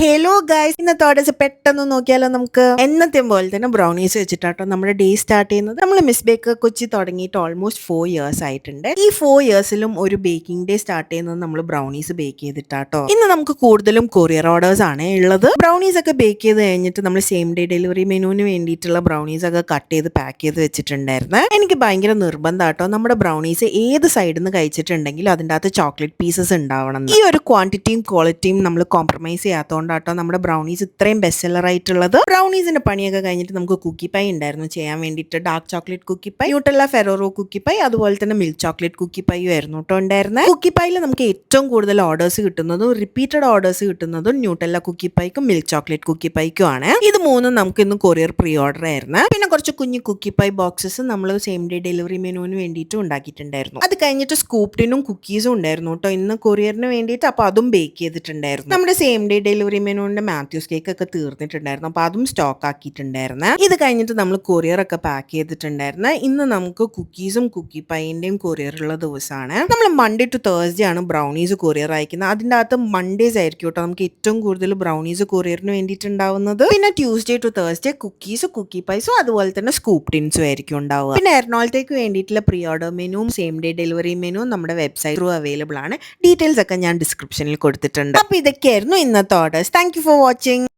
Hello guys, ഇന്നത്തെ orders പെട്ടെന്ന് നോക്കിയാലോ നമുക്ക്. എന്നത്തെയും പോലെ തന്നെ ബ്രൗണീസ് വെച്ചിട്ടാട്ടോ നമ്മുടെ ഡേ സ്റ്റാർട്ട് ചെയ്യുന്നത്. നമ്മൾ മിസ് ബേക്കർ കൊച്ചി തുടങ്ങിയിട്ട് ഓൾമോസ്റ്റ് 4 ഇയേഴ്സ് ആയിട്ടുണ്ട്. ഈ 4 ഇയേഴ്സിലും ഒരു ബേക്കിംഗ് ഡേ സ്റ്റാർട്ട് ചെയ്യുന്നത് നമ്മൾ ബ്രൗണീസ് ബേക്ക് ചെയ്തിട്ടാട്ടോ. ഇന്ന് നമുക്ക് കൂടുതലും കൊറിയർ ഓർഡേഴ്സ് ആണ് ഉള്ളത്. ബ്രൗണീസ് ഒക്കെ ബേക്ക് ചെയ്ത് കഴിഞ്ഞിട്ട് നമ്മൾ സെയിം ഡേ ഡെലിവറി മെനുവിന് വേണ്ടിയിട്ടുള്ള ബ്രൗണീസ് ഒക്കെ കട്ട് ചെയ്ത് പാക്ക് ചെയ്ത് വെച്ചിട്ടുണ്ടായിരുന്നു. എനിക്ക് ഭയങ്കര നിർബന്ധമാട്ടോ നമ്മുടെ ബ്രൗണീസ് ഏത് സൈഡിൽ നിന്ന് കഴിച്ചിട്ടുണ്ടെങ്കിലും അതിൻ്റെ അകത്ത് ചോക്ലേറ്റ് പീസസ് ഉണ്ടാവണം. ഈ ഒരു ക്വാണ്ടിറ്റിയും ക്വാളിറ്റിയും നമ്മൾ കോംപ്രമൈസ് ചെയ്യാത്തതുകൊണ്ട് ാട്ടോ നമ്മുടെ ബ്രൗണീസ് ഇത്രയും ബെസ്റ്റ് സെല്ലർ ആയിട്ടുള്ളത്. ബ്രൗണീസിന്റെ പണിയൊക്കെ കഴിഞ്ഞിട്ട് നമുക്ക് കുക്കി പൈ ഉണ്ടായിരുന്നു ചെയ്യാൻ വേണ്ടിയിട്ട്. Dark chocolate cookie pie, Nutella Ferrero cookie pie, അതുപോലെ തന്നെ മിൽക്ക് ചോക്ലേറ്റ് കുക്കി പൈ ആയിരുന്നു കേട്ടോ ഉണ്ടായിരുന്നത്. കുക്കി പൈയിൽ നമുക്ക് ഏറ്റവും കൂടുതൽ ഓർഡേഴ്സ് കിട്ടുന്നതും റിപ്പീറ്റഡ് ഓർഡേഴ്സ് കിട്ടുന്നതും ന്യൂട്ടെല്ല കുക്കി പൈക്കും മിൽക്ക് ചോക്ലേറ്റ് കുക്കി പൈക്കും ആണ്. ഇത് മൂന്നും നമുക്ക് ഇന്ന് കൊറിയർ പ്രീ ഓർഡർ ആയിരുന്നു. പിന്നെ കുറച്ച് കുഞ്ഞു കുക്കി പൈ ബോക്സസ് നമ്മൾ സെയിം ഡേ ഡെലിവറി മെനുവിന് വേണ്ടിയിട്ട് ഉണ്ടാക്കിയിട്ടുണ്ടായിരുന്നു. അത് കഴിഞ്ഞിട്ട് സ്കൂപ്ഡിനും കുക്കീസും ഉണ്ടായിരുന്നു കേട്ടോ ഇന്ന് കൊറിയറിന് വേണ്ടിയിട്ട്. അപ്പോൾ അതും ബേക്ക് ചെയ്തിട്ടുണ്ടായിരുന്നു. നമ്മുടെ സെയിം ഡേ ഡെലിവറി മെനുവിന്റെ മാത്യൂസ് കേക്ക് ഒക്കെ തീർന്നിട്ടുണ്ടായിരുന്നു. അപ്പോൾ അതും സ്റ്റോക്ക് ആക്കിയിട്ടുണ്ടായിരുന്നു. ഇത് കഴിഞ്ഞിട്ട് നമ്മൾ കൊറിയർ ഒക്കെ പാക്ക് ചെയ്തിട്ടുണ്ടായിരുന്നു. ഇന്ന് നമുക്ക് കുക്കീസും കുക്കി പൈന്റെയും കൊറിയർ ഉള്ള ദിവസമാണ്. നമ്മൾ മൺഡേ ടു തേഴ്സ്ഡേ ആണ് ബ്രൗണീസ് കൊറിയർ അയക്കുന്നത്. അതിൻ്റെ അകത്ത് മൺഡേസ് ആയിരിക്കും കേട്ടോ നമുക്ക് ഏറ്റവും കൂടുതൽ ബ്രൗണീസ് കൊറിയറിന് വേണ്ടിയിട്ടുണ്ടാവുന്നത്. പിന്നെ Tuesday to Thursday cookies, cookie പൈസും അതുപോലെ തന്നെ സ്കൂപ്പ് ടിൻസും ആയിരിക്കും ഉണ്ടാവുക. പിന്നെ എറണാകുളത്തേക്ക് വേണ്ടിയിട്ടുള്ള പ്രീ ഓർഡർ മെനുവും സെയിം ഡേ ഡെലിവറി മെനുവും നമ്മുടെ വെബ്സൈറ്റ് ത്രൂ അവൈലബിൾ ആണ്. ഡീറ്റെയിൽസ് ഒക്കെ ഞാൻ ഡിസ്ക്രിപ്ഷനിൽ കൊടുത്തിട്ടുണ്ട്. അപ്പോൾ ഇതൊക്കെയായിരുന്നു ഇന്നത്തെ orders. Thank you for watching.